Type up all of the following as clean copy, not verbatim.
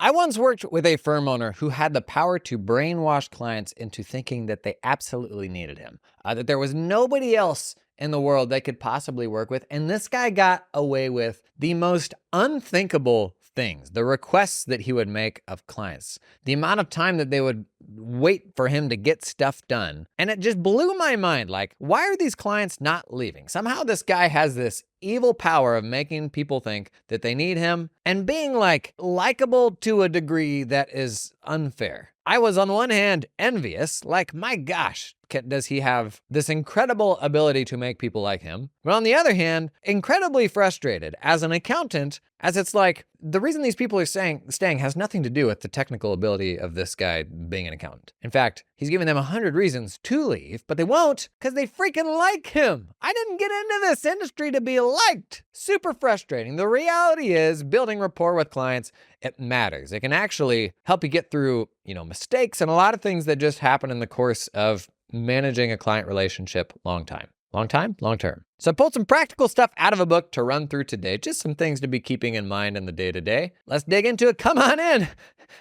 I once worked with a firm owner who had the power to brainwash clients into thinking that they absolutely needed him, that there was nobody else in the world they could possibly work with. And this guy got away with the most unthinkable things, the requests that he would make of clients, the amount of time that they would wait for him to get stuff done. And it just blew my mind. Like, why are these clients not leaving? Somehow this guy has this evil power of making people think that they need him and being like likable to a degree that is unfair. I was on one hand envious, like, my gosh, does he have this incredible ability to make people like him? But on the other hand, incredibly frustrated as an accountant, as it's like, the reason these people are staying has nothing to do with the technical ability of this guy being an accountant. In fact, he's giving them 100 reasons to leave, but they won't because they freaking like him. I didn't get into this industry to be liked. Super frustrating. The reality is building rapport with clients, it matters. It can actually help you get through, mistakes and a lot of things that just happen in the course of managing a client relationship long time. Long time? Long term. So I pulled some practical stuff out of a book to run through today, just some things to be keeping in mind in the day-to-day. Let's dig into it. Come on in.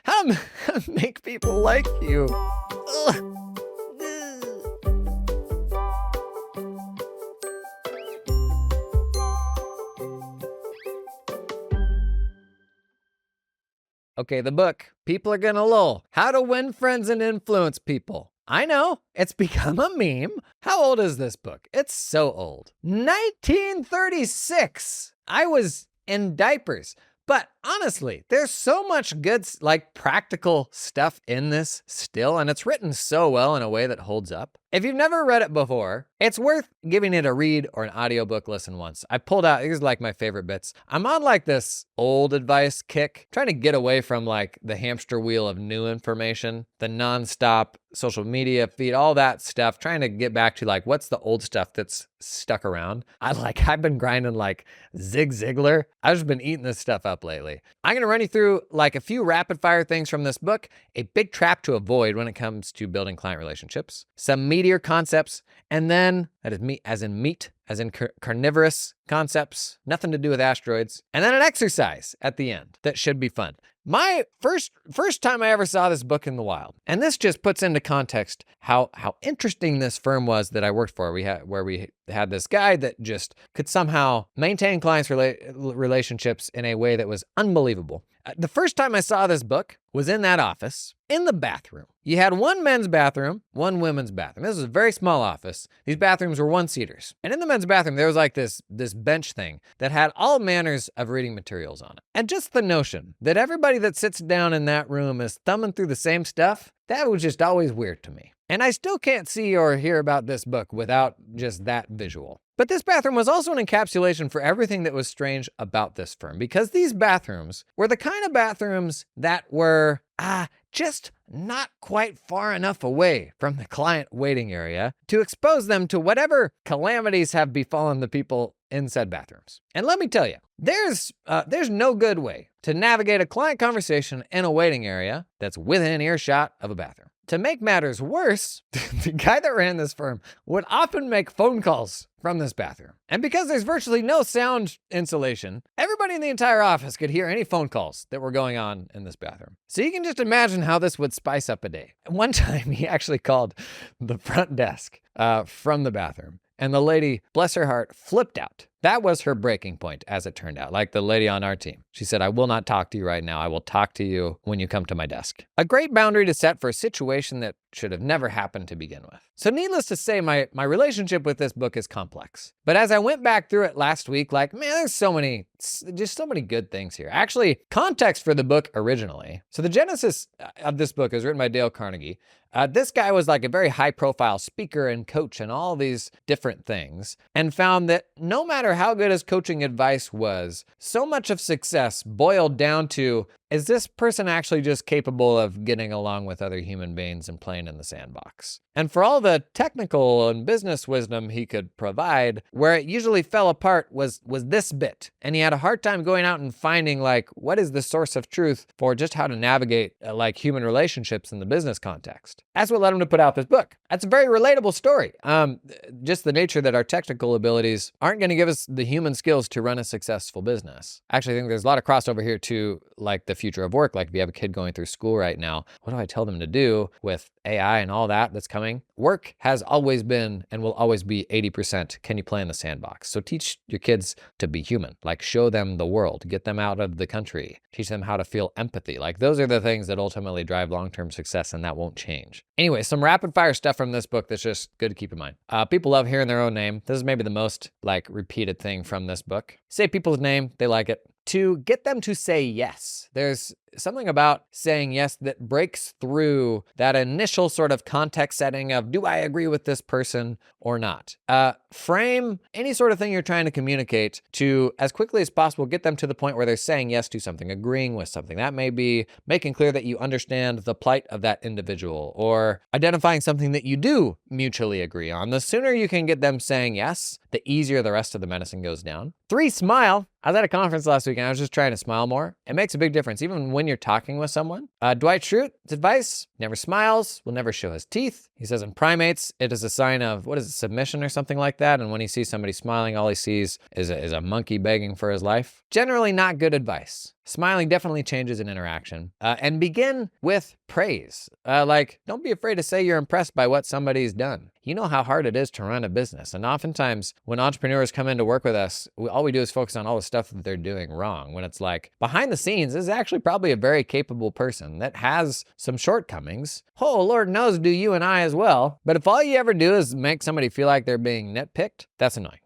How to make people like you. Ugh. Okay, the book. People are gonna lull. How to win friends and influence people. I know, it's become a meme. How old is this book? It's so old. 1936. I was in diapers. But honestly, there's so much good, practical stuff in this still, and it's written so well in a way that holds up. If you've never read it before, it's worth giving it a read or an audiobook listen once. I pulled out, here's my favorite bits. I'm on this old advice kick, trying to get away from the hamster wheel of new information, the nonstop social media feed, all that stuff, trying to get back to what's the old stuff that's stuck around. I've been grinding Zig Ziglar. I've just been eating this stuff up lately. I'm gonna run you through a few rapid fire things from this book, a big trap to avoid when it comes to building client relationships, some meteor concepts, and then, that is meat, as in carnivorous concepts, nothing to do with asteroids, and then an exercise at the end that should be fun. My first time I ever saw this book in the wild, and this just puts into context how interesting this firm was that I worked for. Where we had this guy that just could somehow maintain clients' relationships in a way that was unbelievable. The first time I saw this book was in that office, in the bathroom. You had one men's bathroom, one women's bathroom. This was a very small office. These bathrooms were one-seaters. And in the men's bathroom, there was this bench thing that had all manners of reading materials on it. And just the notion that everybody that sits down in that room is thumbing through the same stuff, that was just always weird to me. And I still can't see or hear about this book without just that visual. But this bathroom was also an encapsulation for everything that was strange about this firm, because these bathrooms were the kind of bathrooms that were just not quite far enough away from the client waiting area to expose them to whatever calamities have befallen the people in said bathrooms. And let me tell you, there's no good way to navigate a client conversation in a waiting area that's within earshot of a bathroom. To make matters worse, the guy that ran this firm would often make phone calls from this bathroom. And because there's virtually no sound insulation, everybody in the entire office could hear any phone calls that were going on in this bathroom. So you can just imagine how this would spice up a day. One time he actually called the front desk from the bathroom. And the lady, bless her heart, flipped out. That was her breaking point, as it turned out, like the lady on our team. She said, "I will not talk to you right now. I will talk to you when you come to my desk." A great boundary to set for a situation that should have never happened to begin with. So needless to say, my relationship with this book is complex. But as I went back through it last week, there's so many good things here. Actually, context for the book originally. So the genesis of this book is written by Dale Carnegie. This guy was a very high profile speaker and coach and all these different things, and found that no matter how good his coaching advice was, so much of success boiled down to, is this person actually just capable of getting along with other human beings and playing in the sandbox? And for all the technical and business wisdom he could provide, where it usually fell apart was this bit. And he had a hard time going out and finding what is the source of truth for just how to navigate human relationships in the business context. That's what led him to put out this book. That's a very relatable story. Just the nature that our technical abilities aren't going to give us the human skills to run a successful business. Actually, I think there's a lot of crossover here to like the future of work. Like if you have a kid going through school right now, what do I tell them to do with AI and all that's coming? Work has always been and will always be 80%. Can you play in the sandbox? So teach your kids to be human, like show them the world, get them out of the country, teach them how to feel empathy. Like those are the things that ultimately drive long-term success, and that won't change. Anyway, some rapid fire stuff from this book that's just good to keep in mind. People love hearing their own name. This is maybe the most like repeated thing from this book. Say people's name, they like it. To get them to say yes. There's something about saying yes that breaks through that initial sort of context setting of, do I agree with this person or not? Frame any sort of thing you're trying to communicate to, as quickly as possible, get them to the point where they're saying yes to something, agreeing with something. That may be making clear that you understand the plight of that individual, or identifying something that you do mutually agree on. The sooner you can get them saying yes, the easier the rest of the medicine goes down. 3, smile. I was at a conference last week and I was just trying to smile more. It makes a big difference, even when you're talking with someone. Dwight Schrute's advice: never smiles, will never show his teeth. He says in primates, it is a sign of, submission or something like that. And when he sees somebody smiling, all he sees is a monkey begging for his life. Generally not good advice. Smiling definitely changes an interaction. And begin with praise. Don't be afraid to say you're impressed by what somebody's done. You know how hard it is to run a business. And oftentimes when entrepreneurs come in to work with us, all we do is focus on all the stuff that they're doing wrong. When it's like, behind the scenes, this is actually probably a very capable person that has some shortcomings. Oh, Lord knows do you and I as well. But if all you ever do is make somebody feel like they're being nitpicked, that's annoying.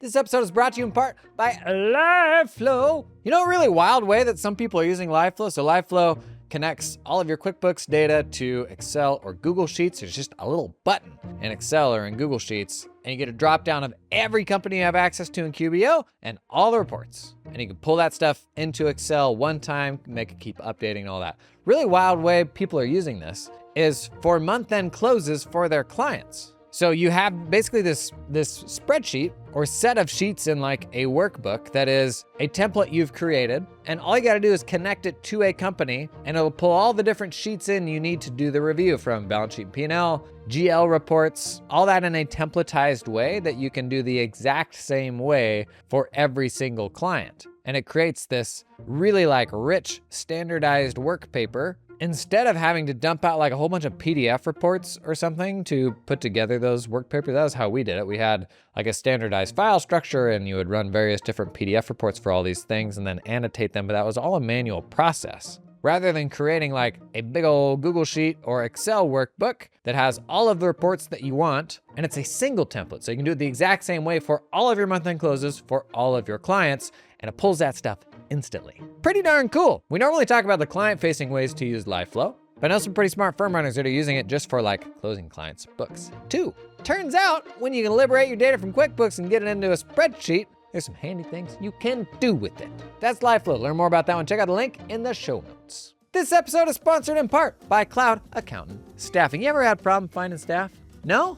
This episode is brought to you in part by LiveFlow. You know a really wild way that some people are using LiveFlow? So LiveFlow connects all of your QuickBooks data to Excel or Google Sheets. There's just a little button in Excel or in Google Sheets, and you get a drop down of every company you have access to in QBO and all the reports. And you can pull that stuff into Excel one time, make it keep updating and all that. Really wild way people are using this is for month-end closes for their clients. So you have basically this spreadsheet or set of sheets in like a workbook that is a template you've created. And all you gotta do is connect it to a company and it'll pull all the different sheets in you need to do the review, from balance sheet, P&L, GL reports, all that in a templatized way that you can do the exact same way for every single client. And it creates this really like rich standardized work paper. Instead of having to dump out like a whole bunch of PDF reports or something to put together those work papers, that was how we did it. We had like a standardized file structure and you would run various different PDF reports for all these things and then annotate them, but that was all a manual process. Rather than creating like a big old Google Sheet or Excel workbook that has all of the reports that you want, and it's a single template. So you can do it the exact same way for all of your month-end closes for all of your clients, and it pulls that stuff instantly. Pretty darn cool. We normally talk about the client-facing ways to use LiveFlow, but I know some pretty smart firm runners that are using it just for like closing clients' books too. Turns out when you can liberate your data from QuickBooks and get it into a spreadsheet, there's some handy things you can do with it. That's LiveFlow. Learn more about that one. Check out the link in the show notes. This episode is sponsored in part by Cloud Accountant Staffing. You ever had a problem finding staff? No?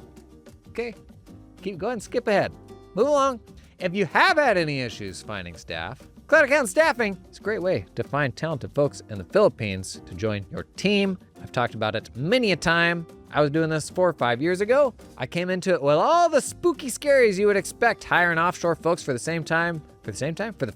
Okay, go ahead and skip ahead. Move along. If you have had any issues finding staff, Cloud Accountant Staffing is a great way to find talented folks in the Philippines to join your team. I've talked about it many a time. I was doing this 4 or 5 years ago. I came into it with all the spooky scaries you would expect, hiring offshore folks for the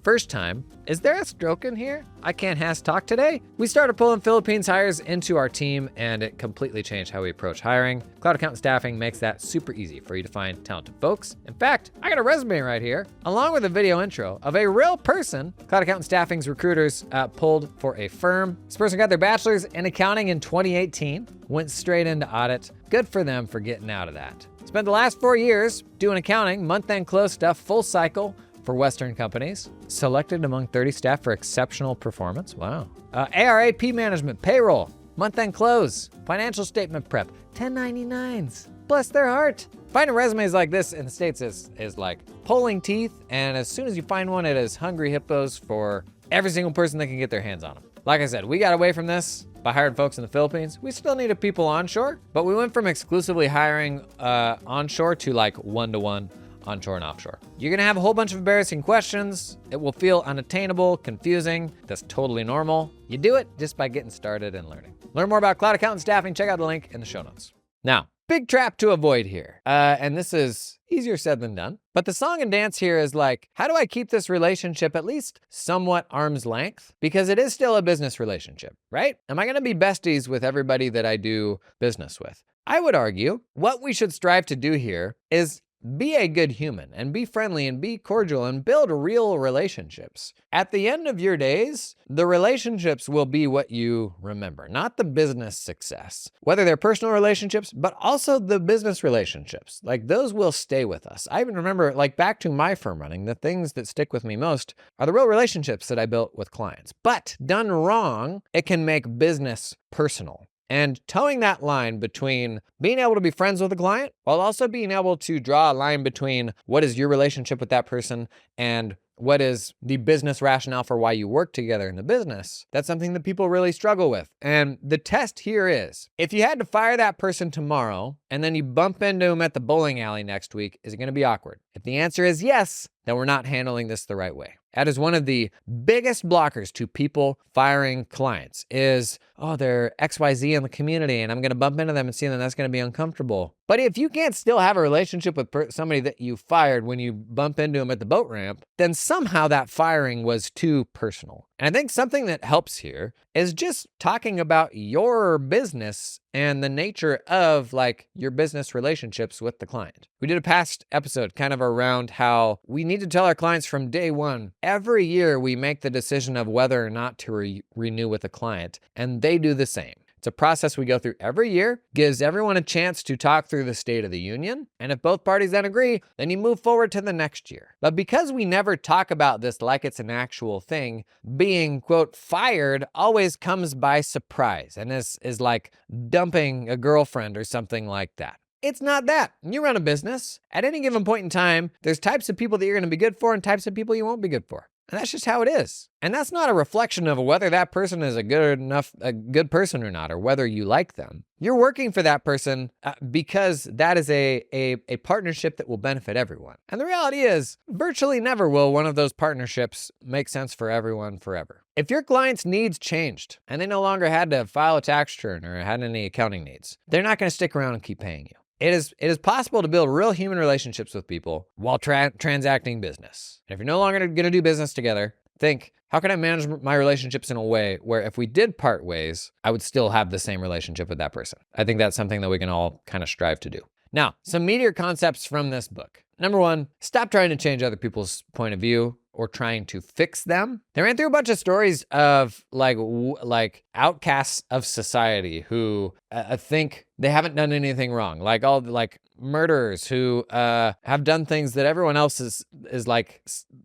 first time. Is there a stroke in here? I can't talk today. We started pulling Philippines hires into our team and it completely changed how we approach hiring. Cloud Accountant Staffing makes that super easy for you to find talented folks. In fact, I got a resume right here, along with a video intro of a real person Cloud Accountant Staffing's recruiters pulled for a firm. This person got their bachelor's in accounting in 2018, went straight into audit. Good for them for getting out of that. Spent the last 4 years doing accounting, month-end close stuff, full cycle, for Western companies. Selected among 30 staff for exceptional performance. Wow. ARAP management, payroll, month-end close, financial statement prep, 1099s. Bless their heart. Finding resumes like this in the States is like pulling teeth, and as soon as you find one, it is hungry hippos for every single person that can get their hands on them. Like I said, we got away from this by hiring folks in the Philippines. We still needed people onshore, but we went from exclusively hiring onshore to like one-to-one onshore and offshore. You're gonna have a whole bunch of embarrassing questions. It will feel unattainable, confusing. That's totally normal. You do it just by getting started and learning. Learn more about Cloud Accountant Staffing. Check out the link in the show notes. Now, Big trap to avoid here. And this is easier said than done. But the song and dance here is like, how do I keep this relationship at least somewhat arm's length? Because it is still a business relationship, right? Am I gonna be besties with everybody that I do business with? I would argue what we should strive to do here is be a good human and be friendly and be cordial and build real relationships. At the end of your days, the relationships will be what you remember, not the business success. Whether they're personal relationships, but also the business relationships. Like those will stay with us. I even remember, like back to my firm running, the things that stick with me most are the real relationships that I built with clients. But done wrong, it can make business personal. And towing that line between being able to be friends with a client while also being able to draw a line between what is your relationship with that person and what is the business rationale for why you work together in the business, that's something that people really struggle with. And the test here is, if you had to fire that person tomorrow and then you bump into them at the bowling alley next week, is it going to be awkward? If the answer is yes, then we're not handling this the right way. That is one of the biggest blockers to people firing clients is, oh, they're XYZ in the community and I'm going to bump into them and see them. That's going to be uncomfortable. But if you can't still have a relationship with somebody that you fired when you bump into them at the boat ramp, then somehow that firing was too personal. And I think something that helps here is just talking about your business and the nature of like your business relationships with the client. We did a past episode kind of around how we need to tell our clients from day one, every year we make the decision of whether or not to renew with a client, and they do the same. It's a process we go through every year, gives everyone a chance to talk through the State of the Union. And if both parties then agree, then you move forward to the next year. But because we never talk about this like it's an actual thing, being, quote, fired always comes by surprise and is like dumping a girlfriend or something like that. It's not that. You run a business. At any given point in time, there's types of people that you're going to be good for and types of people you won't be good for. And that's just how it is. And that's not a reflection of whether that person is a good person or not, or whether you like them. You're working for that person because that is a partnership that will benefit everyone. And the reality is, virtually never will one of those partnerships make sense for everyone forever. If your client's needs changed and they no longer had to file a tax return or had any accounting needs, they're not going to stick around and keep paying you. It is possible to build real human relationships with people while transacting business. And if you're no longer going to do business together, think, how can I manage my relationships in a way where if we did part ways, I would still have the same relationship with that person? I think that's something that we can all kind of strive to do. Now, some meatier concepts from this book. Number one, stop trying to change other people's point of view or trying to fix them. They ran through a bunch of stories of like outcasts of society who think they haven't done anything wrong. Like all like murderers who have done things that everyone else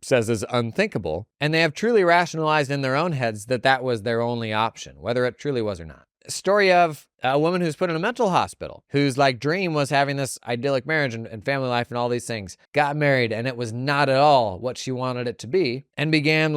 says is unthinkable. And they have truly rationalized in their own heads that that was their only option, whether it truly was or not. Story of a woman who's put in a mental hospital, whose like dream was having this idyllic marriage and family life and all these things, got married and it was not at all what she wanted it to be, and began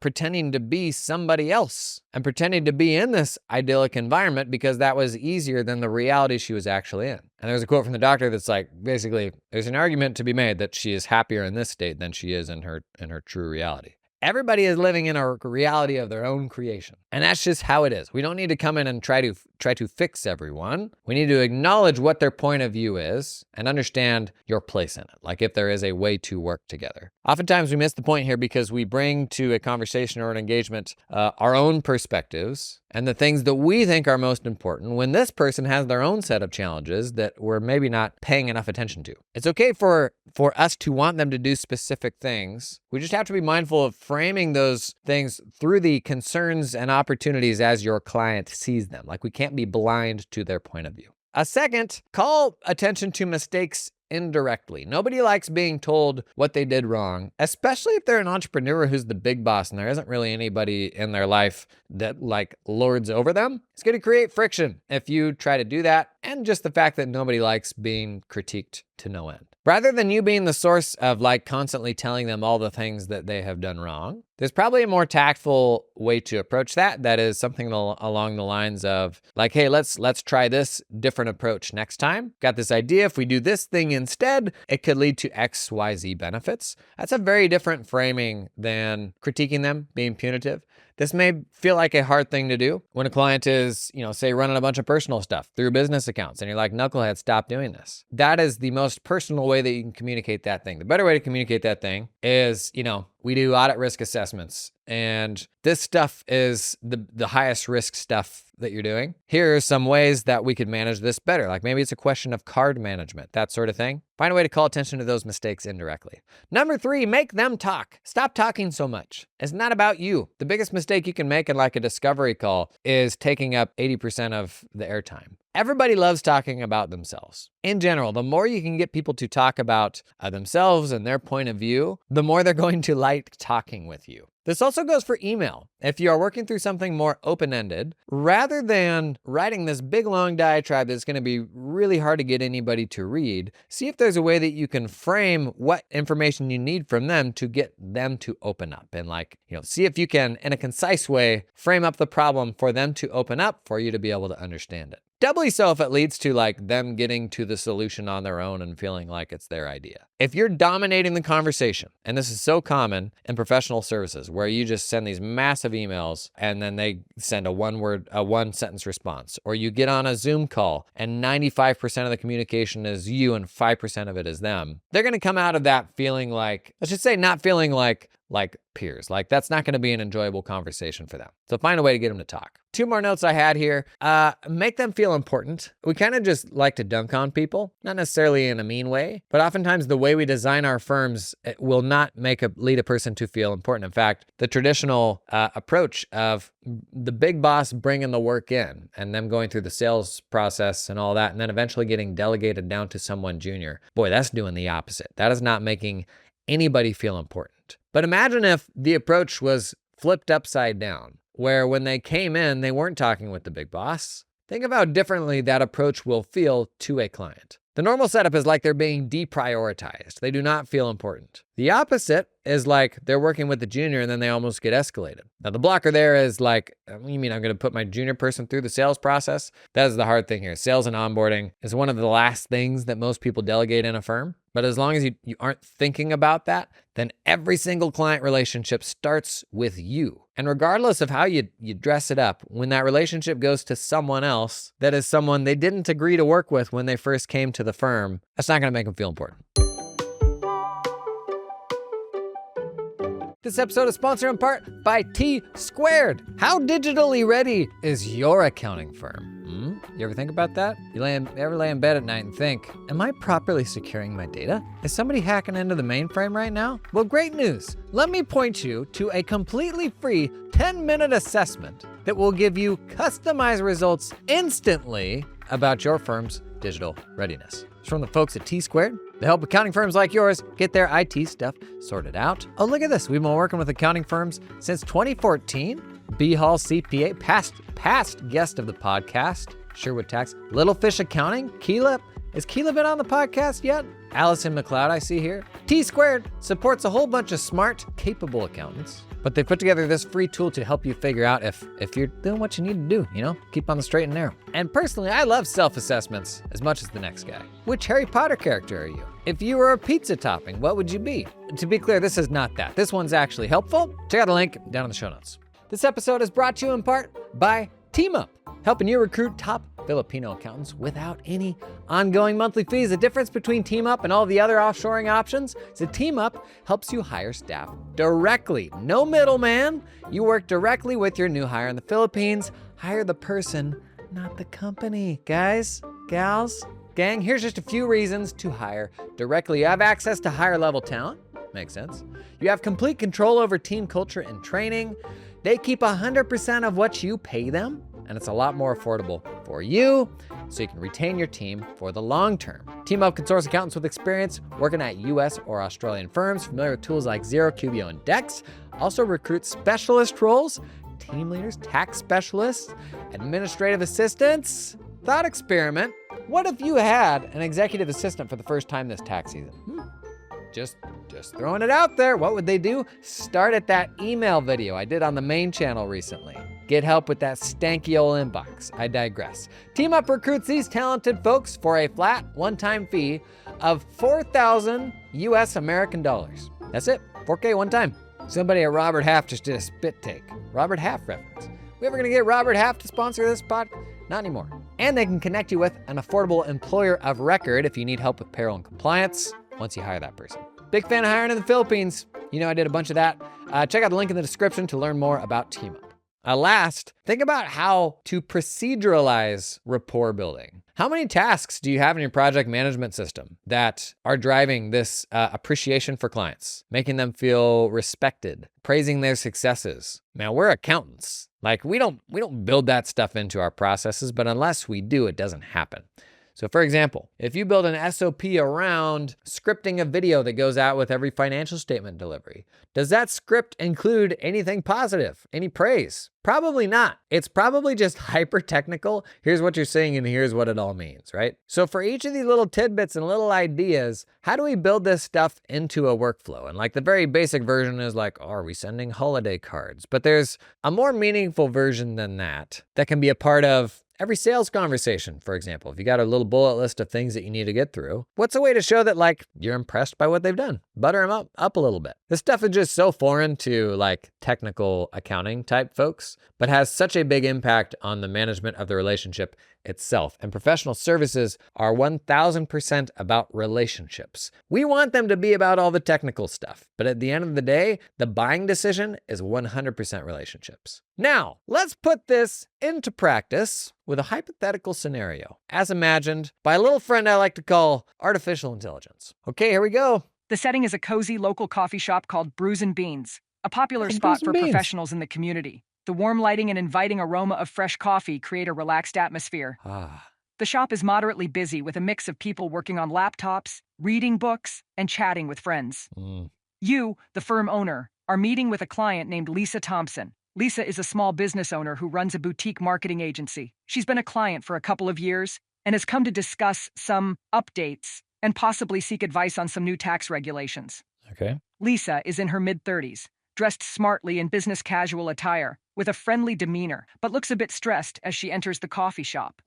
pretending to be somebody else and pretending to be in this idyllic environment because that was easier than the reality she was actually in. And there's a quote from the doctor that's like, basically, there's an argument to be made that she is happier in this state than she is in her true reality. Everybody is living in a reality of their own creation. And that's just how it is. We don't need to come in and try to fix everyone. We need to acknowledge what their point of view is and understand your place in it. Like if there is a way to work together. Oftentimes we miss the point here because we bring to a conversation or an engagement our own perspectives and the things that we think are most important when this person has their own set of challenges that we're maybe not paying enough attention to. It's okay for us to want them to do specific things. We just have to be mindful of framing those things through the concerns and opportunities as your client sees them. Like we can't be blind to their point of view. A second, call attention to mistakes indirectly. Nobody likes being told what they did wrong, especially if they're an entrepreneur who's the big boss and there isn't really anybody in their life that like lords over them. It's going to create friction if you try to do that, and just the fact that nobody likes being critiqued to no end. Rather than you being the source of like constantly telling them all the things that they have done wrong, There's probably a more tactful way to approach that. That is something along the lines of like, hey, let's try this different approach next time. Got this idea. If we do this thing instead, it could lead to X, Y, Z benefits. That's a very different framing than critiquing them, being punitive. This may feel like a hard thing to do when a client is, say running a bunch of personal stuff through business accounts and you're like, knucklehead, stop doing this. That is the most personal way that you can communicate that thing. The better way to communicate that thing is, we do audit risk assessments and this stuff is the highest risk stuff that you're doing. Here are some ways that we could manage this better. Like maybe it's a question of card management, that sort of thing. Find a way to call attention to those mistakes indirectly. Number 3, make them talk. Stop talking so much. It's not about you. The biggest mistake you can make in like a discovery call is taking up 80% of the airtime. Everybody loves talking about themselves. In general, the more you can get people to talk about themselves and their point of view, the more they're going to like talking with you. This also goes for email. If you are working through something more open-ended, rather than writing this big long diatribe that's going to be really hard to get anybody to read, see if there's a way that you can frame what information you need from them to get them to open up. And see if you can, in a concise way, frame up the problem for them to open up for you to be able to understand it. Doubly so if it leads to them getting to the solution on their own and feeling like it's their idea. If you're dominating the conversation, and this is so common in professional services where you just send these massive emails and then they send a one sentence response, or you get on a Zoom call and 95% of the communication is you and 5% of it is them, they're going to come out of that feeling not feeling like peers. That's not going to be an enjoyable conversation for them. So find a way to get them to talk. 2 more notes I had here. Make them feel important. We kind of just like to dunk on people, not necessarily in a mean way, but oftentimes the way we design our firms will not lead a person to feel important. In fact, the traditional approach of the big boss bringing the work in and them going through the sales process and all that, and then eventually getting delegated down to someone junior. Boy, that's doing the opposite. That is not making anybody feel important. But imagine if the approach was flipped upside down, where when they came in, they weren't talking with the big boss. Think of how differently that approach will feel to a client. The normal setup is like they're being deprioritized. They do not feel important. The opposite is like they're working with the junior and then they almost get escalated. Now the blocker there is you mean I'm going to put my junior person through the sales process? That is the hard thing here. Sales and onboarding is one of the last things that most people delegate in a firm. But as long as you aren't thinking about that, then every single client relationship starts with you. And regardless of how you dress it up, when that relationship goes to someone else, that is someone they didn't agree to work with when they first came to the firm, that's not going to make them feel important. This episode is sponsored in part by T Squared. How digitally ready is your accounting firm? You ever think about that? You ever lay in bed at night and think, am I properly securing my data? Is somebody hacking into the mainframe right now? Well, great news. Let me point you to a completely free 10-minute assessment that will give you customized results instantly about your firm's digital readiness. It's from the folks at T Squared. They help accounting firms like yours get their IT stuff sorted out. Oh, look at this. We've been working with accounting firms since 2014. B Hall CPA, past guest of the podcast. Sherwood Tax, Little Fish Accounting, Keela. Has Keela been on the podcast yet? Allison McLeod, I see here. T Squared supports a whole bunch of smart, capable accountants, but they put together this free tool to help you figure out if you're doing what you need to do, keep on the straight and narrow. And personally, I love self-assessments as much as the next guy. Which Harry Potter character are you? If you were a pizza topping, what would you be? To be clear, this is not that. This one's actually helpful. Check out the link down in the show notes. This episode is brought to you in part by TeamUp, helping you recruit top Filipino accountants without any ongoing monthly fees. The difference between TeamUp and all the other offshoring options is that TeamUp helps you hire staff directly. No middleman. You work directly with your new hire in the Philippines. Hire the person, not the company. Guys, gals, gang, here's just a few reasons to hire directly. You have access to higher level talent. Makes sense. You have complete control over team culture and training. They keep 100% of what you pay them, and it's a lot more affordable for you, so you can retain your team for the long term. TeamUp can source accountants with experience working at US or Australian firms, familiar with tools like Xero, Cubio, and Dex. Also recruit specialist roles, team leaders, tax specialists, administrative assistants. Thought experiment, what if you had an executive assistant for the first time this tax season? Just throwing it out there. What would they do? Start at that email video I did on the main channel recently. Get help with that stanky old inbox. I digress. Team Up recruits these talented folks for a flat one-time fee of 4,000 US American dollars. That's it, 4K one time. Somebody at Robert Half just did a spit take. Robert Half reference. We ever gonna get Robert Half to sponsor this pod? Not anymore. And they can connect you with an affordable employer of record if you need help with payroll and compliance once you hire that person. Big fan of hiring in the Philippines. You know I did a bunch of that. Check out the link in the description to learn more about Team Up. Last, think about how to proceduralize rapport building. How many tasks do you have in your project management system that are driving this appreciation for clients, making them feel respected, praising their successes? Man, we're accountants. Like we don't build that stuff into our processes, but unless we do, it doesn't happen. So for example, if you build an SOP around scripting a video that goes out with every financial statement delivery, does that script include anything positive, any praise? Probably not. It's probably just hyper technical. Here's what you're saying and here's what it all means, right? So for each of these little tidbits and little ideas, how do we build this stuff into a workflow? And like the very basic version is like, oh, are we sending holiday cards? But there's a more meaningful version than that can be a part of every sales conversation, for example. If you got a little bullet list of things that you need to get through, what's a way to show that like you're impressed by what they've done? Butter them up a little bit. This stuff is just so foreign to like technical accounting type folks, but has such a big impact on the management of the relationship itself. And professional services are 1000% about relationships. We want them to be about all the technical stuff, but at the end of the day, the buying decision is 100% relationships. Now, let's put this into practice with a hypothetical scenario, as imagined by a little friend I like to call artificial intelligence. Okay, here we go. The setting is a cozy local coffee shop called Brews and Beans, a popular spot for professionals in the community. The warm lighting and inviting aroma of fresh coffee create a relaxed atmosphere. The shop is moderately busy with a mix of people working on laptops, reading books, and chatting with friends. You, the firm owner, are meeting with a client named Lisa Thompson. Lisa is a small business owner who runs a boutique marketing agency. She's been a client for a couple of years and has come to discuss some updates and possibly seek advice on some new tax regulations. Okay. Lisa is in her mid-30s, dressed smartly in business casual attire, with a friendly demeanor, but looks a bit stressed as she enters the coffee shop.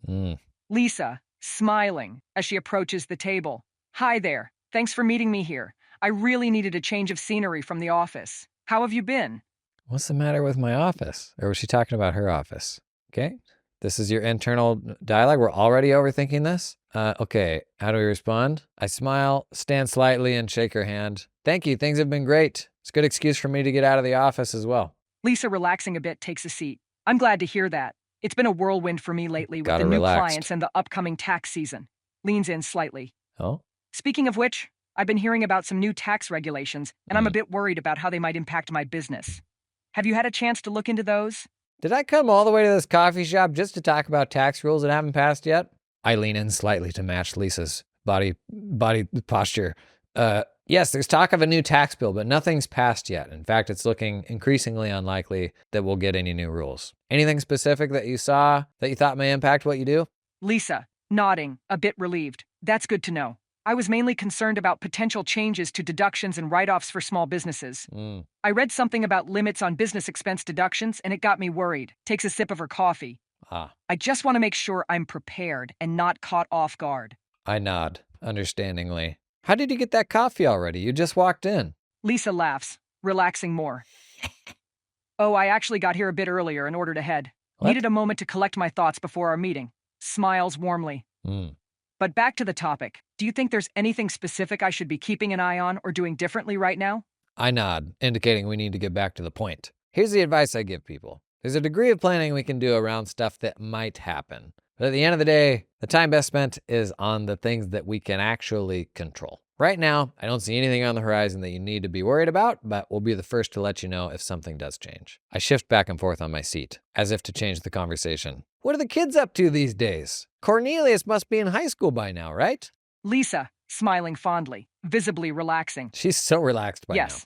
Lisa, smiling as she approaches the table. Hi there, thanks for meeting me here. I really needed a change of scenery from the office. How have you been? What's the matter with my office? Or was she talking about her office? Okay. This is your internal dialogue. We're already overthinking this. Okay, how do we respond? I smile, stand slightly, and shake her hand. Thank you, things have been great. It's a good excuse for me to get out of the office as well. Lisa, relaxing a bit, takes a seat. I'm glad to hear that. It's been a whirlwind for me lately with the new clients and the upcoming tax season. Leans in slightly. Oh? Speaking of which, I've been hearing about some new tax regulations, and I'm a bit worried about how they might impact my business. Have you had a chance to look into those? Did I come all the way to this coffee shop just to talk about tax rules that haven't passed yet? I lean in slightly to match Lisa's body posture. Yes, there's talk of a new tax bill, but nothing's passed yet. In fact, it's looking increasingly unlikely that we'll get any new rules. Anything specific that you saw that you thought may impact what you do? Lisa, nodding, a bit relieved. That's good to know. I was mainly concerned about potential changes to deductions and write-offs for small businesses. I read something about limits on business expense deductions, and it got me worried. Takes a sip of her coffee. I just want to make sure I'm prepared and not caught off guard. I nod, understandingly. How did you get that coffee already? You just walked in. Lisa laughs, relaxing more. Oh, I actually got here a bit earlier and ordered ahead. Needed a moment to collect my thoughts before our meeting. Smiles warmly. But back to the topic. Do you think there's anything specific I should be keeping an eye on or doing differently right now? I nod, indicating we need to get back to the point. Here's the advice I give people. There's a degree of planning we can do around stuff that might happen. But at the end of the day, the time best spent is on the things that we can actually control. Right now, I don't see anything on the horizon that you need to be worried about, but we'll be the first to let you know if something does change. I shift back and forth on my seat, as if to change the conversation. What are the kids up to these days? Cornelius must be in high school by now, right? Lisa, smiling fondly, visibly relaxing. She's so relaxed by now. Yes.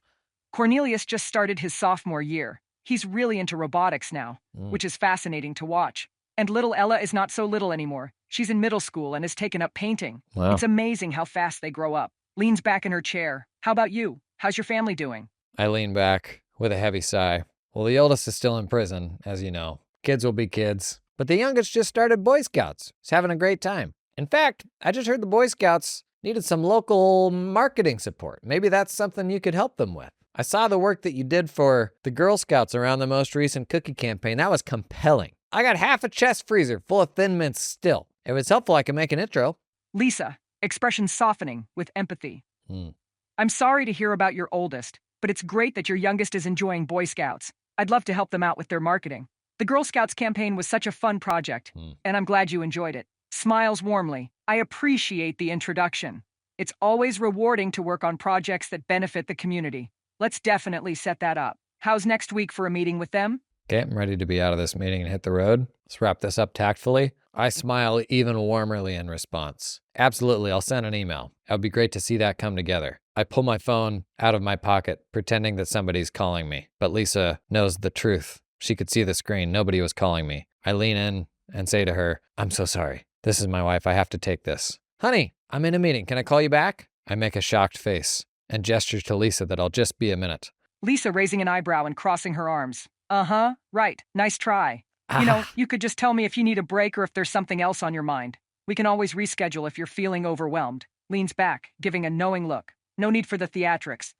Cornelius just started his sophomore year. He's really into robotics now, which is fascinating to watch. And little Ella is not so little anymore. She's in middle school and has taken up painting. Wow. It's amazing how fast they grow up. leans back in her chair. How about you? How's your family doing? I lean back with a heavy sigh. Well, the oldest is still in prison, as you know. Kids will be kids. But the youngest just started Boy Scouts. He's having a great time. In fact, I just heard the Boy Scouts needed some local marketing support. Maybe that's something you could help them with. I saw the work that you did for the Girl Scouts around the most recent cookie campaign. That was compelling. I got half a chest freezer full of Thin Mints still. If it's helpful, I can make an intro. Lisa, expression softening with empathy. I'm sorry to hear about your oldest, but it's great that your youngest is enjoying Boy Scouts. I'd love to help them out with their marketing. The Girl Scouts campaign was such a fun project, and I'm glad you enjoyed it. Smiles warmly. I appreciate the introduction. It's always rewarding to work on projects that benefit the community. Let's definitely set that up. How's next week for a meeting with them? Okay, I'm ready to be out of this meeting and hit the road. Let's wrap this up tactfully. I smile even warmly in response. Absolutely, I'll send an email. It would be great to see that come together. I pull my phone out of my pocket, pretending that somebody's calling me. But Lisa knows the truth. She could see the screen. Nobody was calling me. I lean in and say to her, I'm so sorry. This is my wife. I have to take this. Honey, I'm in a meeting. Can I call you back? I make a shocked face and gesture to Lisa that I'll just be a minute. Lisa raising an eyebrow and crossing her arms. Right. Nice try. You know, you could just tell me if you need a break or if there's something else on your mind. We can always reschedule if you're feeling overwhelmed. Leans back, giving a knowing look. No need for the theatrics.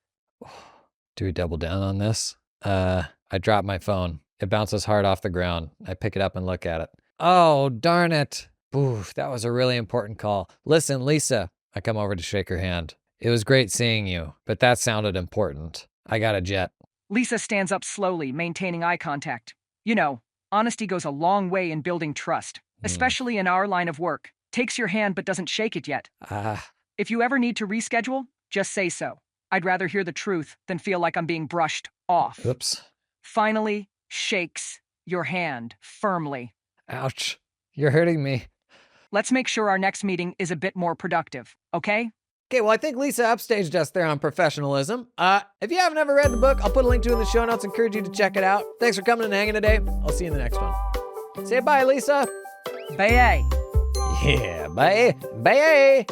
Do we double down on this? I drop my phone. It bounces hard off the ground. I pick it up and look at it. Oh, darn it. Oof, that was a really important call. Listen, Lisa. I come over to shake her hand. It was great seeing you, but that sounded important. I got a jet. Lisa stands up slowly, maintaining eye contact. You know, honesty goes a long way in building trust, especially in our line of work. Takes your hand but doesn't shake it yet. If you ever need to reschedule, just say so. I'd rather hear the truth than feel like I'm being brushed off. Oops. Finally, shakes your hand firmly. Ouch. You're hurting me. Let's make sure our next meeting is a bit more productive, okay? Okay, well, I think Lisa upstaged us there on professionalism. If you haven't ever read the book, I'll put a link to it in the show notes. Encourage you to check it out. Thanks for coming and hanging today. I'll see you in the next one. Say bye, Lisa. Bye. Yeah, bye. Bye.